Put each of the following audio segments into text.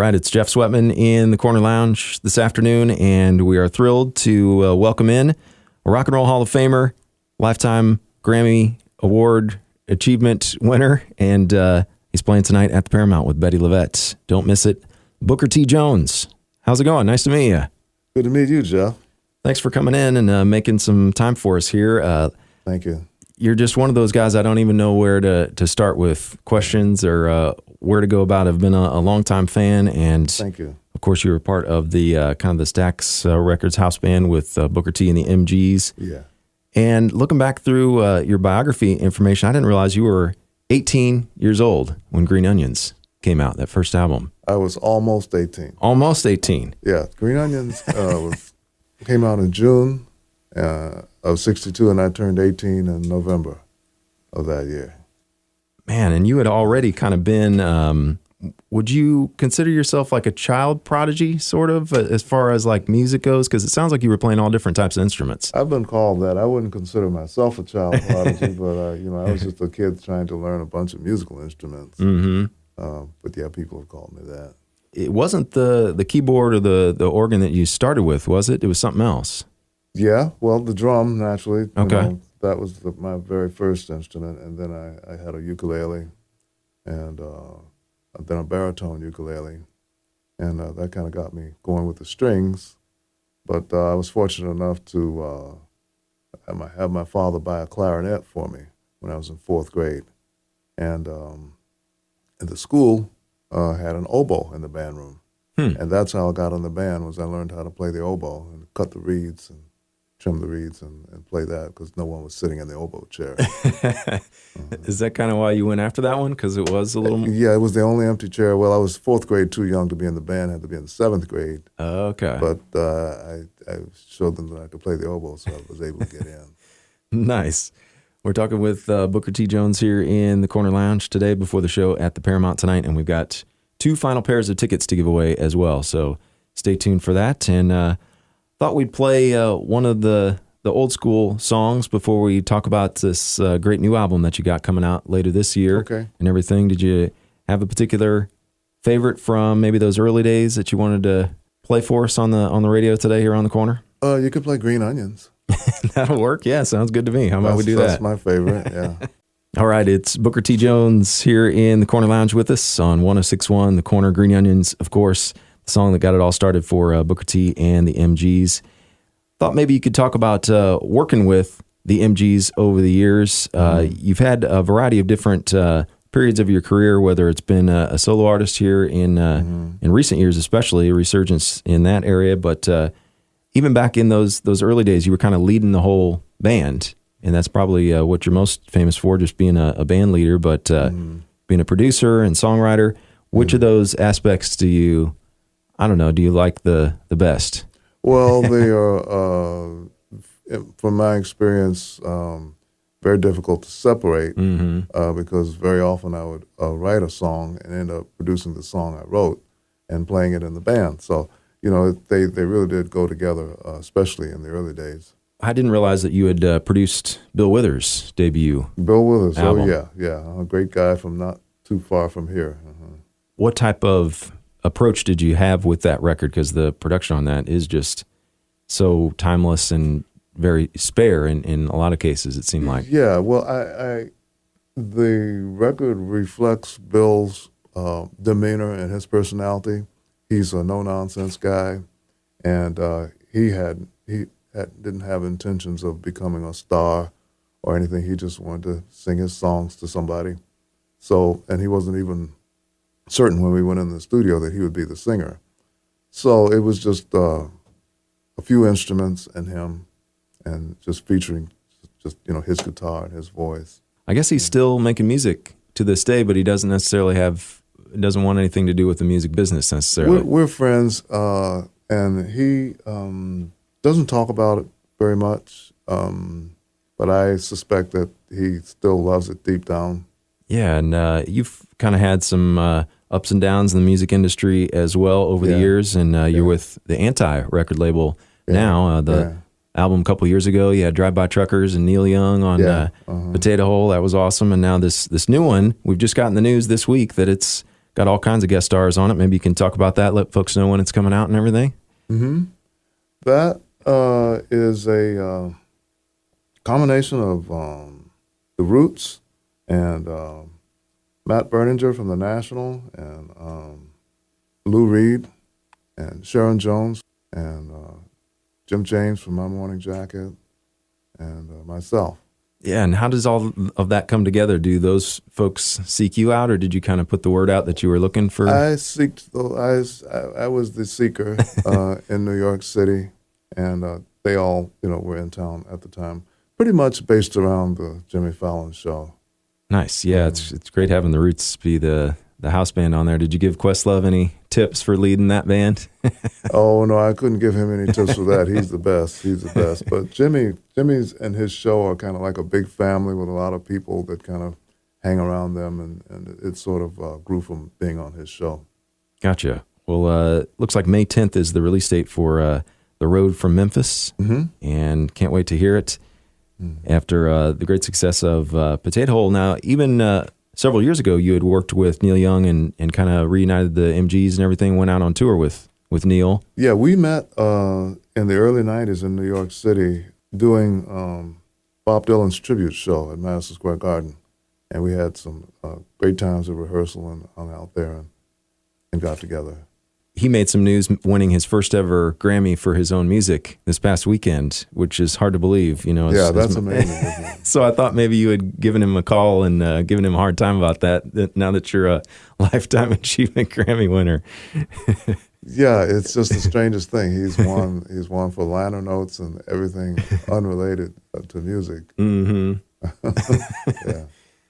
right, it's Jeff Sweatman in the Corner Lounge this afternoon, and we are thrilled to welcome in a Rock and Roll Hall of Famer, Lifetime Grammy Award Achievement winner, and he's playing tonight at the Paramount with Bettye LaVette. Don't miss it. Booker T. Jones. How's it going? Nice to meet you. Good to meet you, Jeff. Thanks for coming in and making some time for us here. Thank you. You're just one of those guys I don't even know where to start with questions or where to go about. I've been a longtime fan, and thank you. Of course, you were part of the kind of the Stax Records house band with Booker T and the MGs. Yeah. And looking back through your biography information, I didn't realize you were 18 years old when Green Onions came out, that first album. I was almost 18. Almost 18. Yeah. Green Onions came out in June of 62, and I turned 18 in November of that year. Man, and you had already kind of been, would you consider yourself like a child prodigy, sort of, as far as like music goes? Because it sounds like you were playing all different types of instruments. I've been called that. I wouldn't consider myself a child prodigy, but I was just a kid trying to learn a bunch of musical instruments. Mm-hmm. But yeah, people have called me that. It wasn't the keyboard or the organ that you started with, was it? It was something else. Yeah, well, the drum, naturally. Okay. That was my very first instrument, and then I had a ukulele, and then a baritone ukulele, and that kind of got me going with the strings. But I was fortunate enough to have my father buy a clarinet for me when I was in fourth grade, and the school had an oboe in the band room, and that's how I got in the band. Was I learned how to play the oboe and cut the reeds and trim the reeds and play that because no one was sitting in the oboe chair. Is that kind of why you went after that one? Because it was a little... Yeah, it was the only empty chair. Well, I was fourth grade, too young to be in the band, had to be in the seventh grade. Okay. But I showed them that I could play the oboe, so I was able to get in. Nice. We're talking with Booker T. Jones here in the Corner Lounge today before the show at the Paramount tonight, and we've got 2 final pairs of tickets to give away as well, so stay tuned for that. And thought we'd play one of the old school songs before we talk about this great new album that you got coming out later this year. Okay. And everything. Did you have a particular favorite from maybe those early days that you wanted to play for us on the radio today here on the corner? You could play Green Onions. That'll work. Yeah, sounds good to me. How about we do that? That's my favorite, yeah. All right, it's Booker T. Jones here in the Corner Lounge with us on 106.1 The Corner. Green Onions, of course, the song that got it all started for Booker T. and the MGs. Thought maybe you could talk about working with the MGs over the years. You've had a variety of different periods of your career, whether it's been a solo artist here in recent years, especially a resurgence in that area. But even back in those early days, you were kind of leading the whole band, and that's probably what you're most famous for, just being a band leader. But being a producer and songwriter, which of those aspects do you like the best? Well, they are, from my experience, very difficult to separate because very often I would write a song and end up producing the song I wrote and playing it in the band. So, they really did go together, especially in the early days. I didn't realize that you had produced Bill Withers' debut Bill Withers, album. Oh yeah. A great guy from not too far from here. What type of approach did you have with that record? Because the production on that is just so timeless and very spare in a lot of cases, it seemed like. Yeah, well, the record reflects Bill's demeanor and his personality. He's a no-nonsense guy, and he didn't have intentions of becoming a star or anything. He just wanted to sing his songs to somebody. So, and he wasn't even certain when we went in the studio that he would be the singer. So it was just a few instruments and him, and just featuring his guitar and his voice. I guess he's still making music to this day, but he doesn't necessarily doesn't want anything to do with the music business necessarily. We're friends, and he doesn't talk about it very much, but I suspect that he still loves it deep down. Yeah, and you've kind of had some ups and downs in the music industry as well over the years, and you're with the Anti record label now. Album a couple years ago, you had Drive By Truckers and Neil Young on Potato Hole. That was awesome. And now this new one, we've just gotten the news this week that it's got all kinds of guest stars on it. Maybe you can talk about that, let folks know when it's coming out and everything. Mm-hmm. That is a combination of the Roots and Matt Berninger from the National and Lou Reed and Sharon Jones and Jim James from My Morning Jacket and myself. Yeah, and how does all of that come together? Do those folks seek you out, or did you kind of put the word out that you were looking for? I was the seeker in New York City, and they all, were in town at the time. Pretty much based around the Jimmy Fallon show. Nice, yeah. It's great having the Roots be the house band on there. Did you give Questlove any tips for leading that band? Oh no, I couldn't give him any tips for that. He's the best. He's the best. But Jimmy's and his show are kind of like a big family with a lot of people that kind of hang around them, and it sort of grew from being on his show. Gotcha. Well, looks like May 10th is the release date for The Road From Memphis, and can't wait to hear it after the great success of Potato Hole. Now, even several years ago, you had worked with Neil Young and kind of reunited the MGs and everything, went out on tour with Neil. Yeah, we met in the early 90s in New York City doing Bob Dylan's tribute show at Madison Square Garden. And we had some great times of rehearsal and hung out there and got together. He made some news winning his first ever Grammy for his own music this past weekend, which is hard to believe. Yeah, that's amazing, isn't it? So I thought maybe you had given him a call and given him a hard time about that now that you're a Lifetime Achievement Grammy winner. Yeah, it's just the strangest thing. He's won for liner notes and everything unrelated to music. Mm-hmm. Yeah.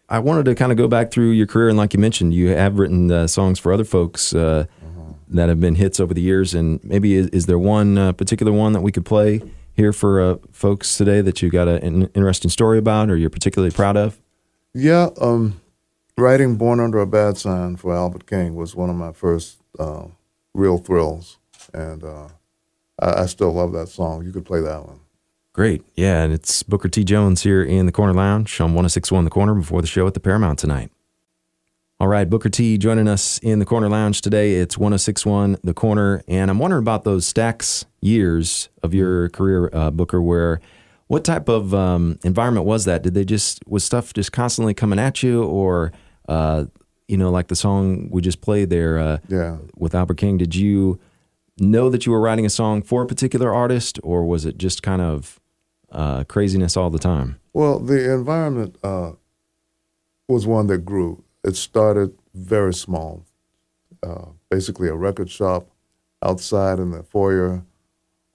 I wanted to kind of go back through your career, and like you mentioned, you have written songs for other folks that have been hits over the years, and maybe is there one particular one that we could play here for folks today that you got an interesting story about or you're particularly proud of? Yeah, writing Born Under a Bad Sign for Albert King was one of my first real thrills, and I still love that song. You could play that one. Great. Yeah, and it's Booker T. Jones here in the Corner Lounge on 106.1 The Corner before the show at the Paramount tonight. All right, Booker T. joining us in the Corner Lounge today. It's 106.1 The Corner, and I'm wondering about those Stax years of your career, Booker, what type of environment was that? Was stuff just constantly coming at you, or, like the song we just played there with Albert King, did you know that you were writing a song for a particular artist, or was it just kind of craziness all the time? Well, the environment was one that grew. It started very small, basically a record shop outside in the foyer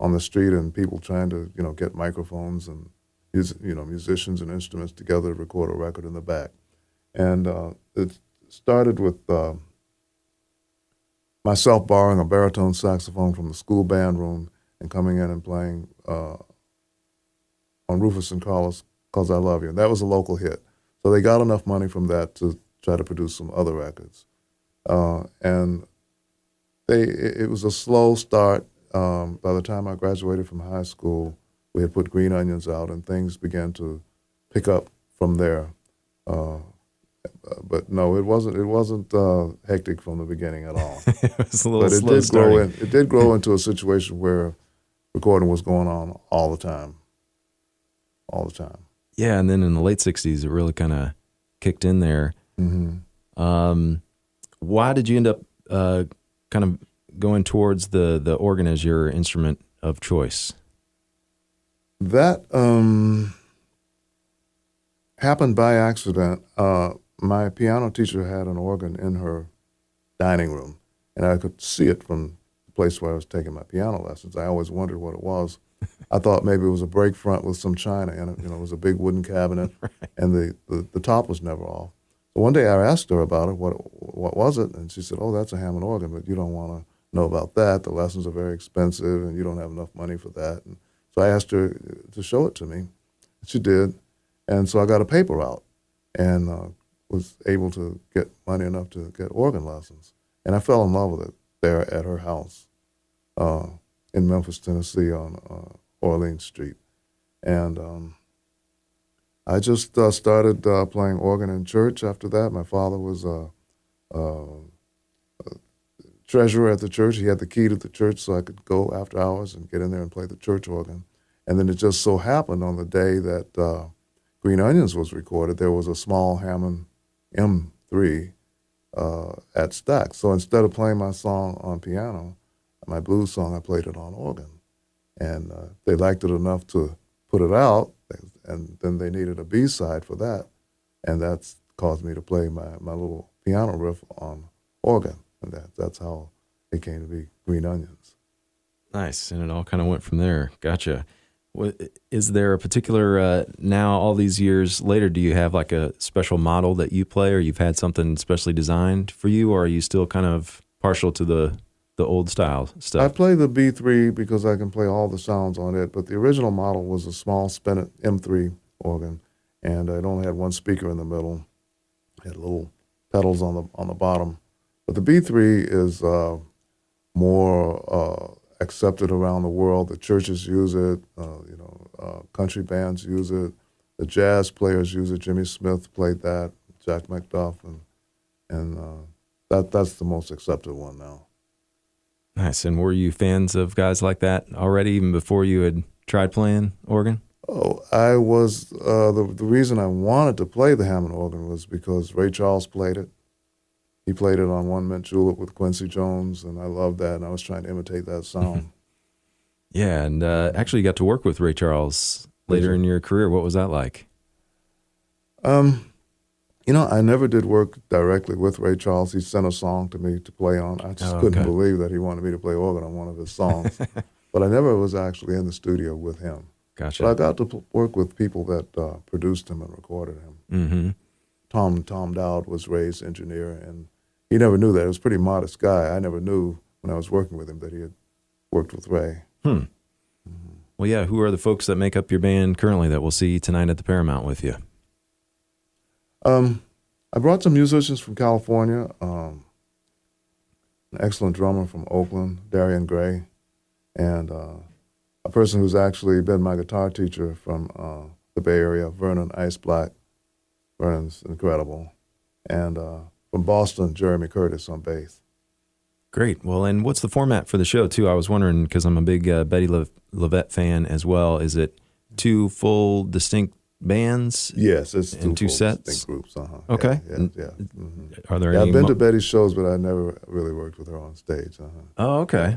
on the street, and people trying to, get microphones and musicians and instruments together to record a record in the back. And it started with myself borrowing a baritone saxophone from the school band room and coming in and playing on Rufus and Carlos, 'Cause I Love You. And that was a local hit. So they got enough money from that to try to produce some other records. And it was a slow start. By the time I graduated from high school, we had put Green Onions out, and things began to pick up from there. But no, it wasn't hectic from the beginning at all. It was a little but slow starting. It did grow into a situation where recording was going on all the time. Yeah, and then in the late 60s, it really kind of kicked in there. Mm-hmm. Why did you end up kind of going towards the organ as your instrument of choice? That happened by accident. My piano teacher had an organ in her dining room, and I could see it from the place where I was taking my piano lessons. I always wondered what it was. I thought maybe it was a break front with some china in it. It was a big wooden cabinet, right. And the top was never off. So one day I asked her about it, what was it? And she said, "Oh, that's a Hammond organ, but you don't want to know about that. The lessons are very expensive, and you don't have enough money for that." And so I asked her to show it to me. She did, and so I got a paper route and was able to get money enough to get organ lessons. And I fell in love with it there at her house in Memphis, Tennessee on Orleans Street. And I just started playing organ in church after that. My father was treasurer at the church. He had the key to the church, so I could go after hours and get in there and play the church organ. And then it just so happened on the day that Green Onions was recorded, there was a small Hammond M3 at Stax. So instead of playing my song on piano, my blues song, I played it on organ. And they liked it enough to put it out, and then they needed a B-side for that. And that's caused me to play my little piano riff on organ. And that's how it came to be Green Onions. Nice. And it all kind of went from there. Gotcha. Is there a particular, now all these years later, do you have like a special model that you play, or you've had something specially designed for you, or are you still kind of partial to the old style stuff? I play the B3 because I can play all the sounds on it, but the original model was a small Spinet M3 organ, and it only had one speaker in the middle. It had little pedals on the bottom. But the B3 is more accepted around the world. The churches use it, country bands use it, the jazz players use it. Jimmy Smith played that, Jack McDuff, and that's the most accepted one now. Nice. And were you fans of guys like that already, even before you had tried playing organ? Oh, I was. The reason I wanted to play the Hammond organ was because Ray Charles played it. He played it on One Mint Julep with Quincy Jones, and I loved that, and I was trying to imitate that sound. Yeah, and actually you got to work with Ray Charles later in your career. What was that like? I never did work directly with Ray Charles. He sent a song to me to play on. I just couldn't believe that he wanted me to play organ on one of his songs. But I never was actually in the studio with him. Gotcha. But I got to work with people that produced him and recorded him. Mm-hmm. Tom Dowd was Ray's engineer, and he never knew that. He was a pretty modest guy. I never knew when I was working with him that he had worked with Ray. Well, yeah, who are the folks that make up your band currently that we'll see tonight at the Paramount with you? I brought some musicians from California, an excellent drummer from Oakland, Darian Gray, and a person who's actually been my guitar teacher from the Bay Area, Vernon Ice Black. Vernon's incredible. And from Boston, Jeremy Curtis on bass. Great. Well, and what's the format for the show, too? I was wondering, because I'm a big Bettye LaVette fan as well. Is it two full distinct bands? Yes, it's two sets? Distinct groups. Okay. Yeah. Mm-hmm. Are there any? I've been to Betty's shows, but I never really worked with her on stage. Oh, okay.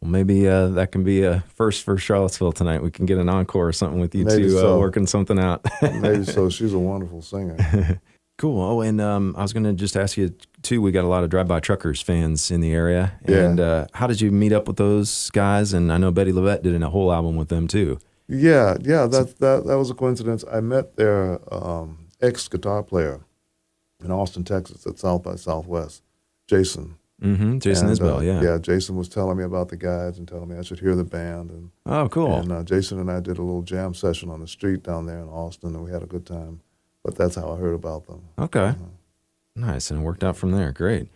Well, maybe that can be a first for Charlottesville tonight. We can get an encore or something with you two working something out. Maybe so. She's a wonderful singer. Cool. Oh, and I was going to just ask you, too, we got a lot of Drive-By Truckers fans in the area. And how did you meet up with those guys? And I know Bettye LaVette did a whole album with them, too. Yeah, that was a coincidence. I met their ex-guitar player in Austin, Texas at South by Southwest, Jason. Mm-hmm. Jason Isbell, yeah. Yeah, Jason was telling me about the guys and telling me I should hear the band. And, oh, cool. And Jason and I did a little jam session on the street down there in Austin, and we had a good time. But that's how I heard about them. Okay. Nice, and it worked out from there. Great.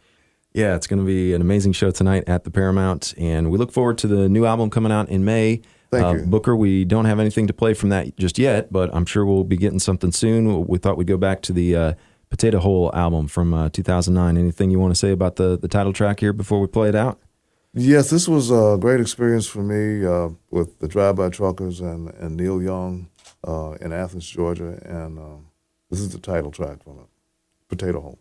Yeah, it's going to be an amazing show tonight at the Paramount, and we look forward to the new album coming out in May. Thank you. Booker, we don't have anything to play from that just yet, but I'm sure we'll be getting something soon. We thought we'd go back to the Potato Hole album from 2009. Anything you want to say about the title track here before we play it out? Yes, this was a great experience for me with the Drive-By Truckers and Neil Young in Athens, Georgia, and this is the title track from it, Potato Hole.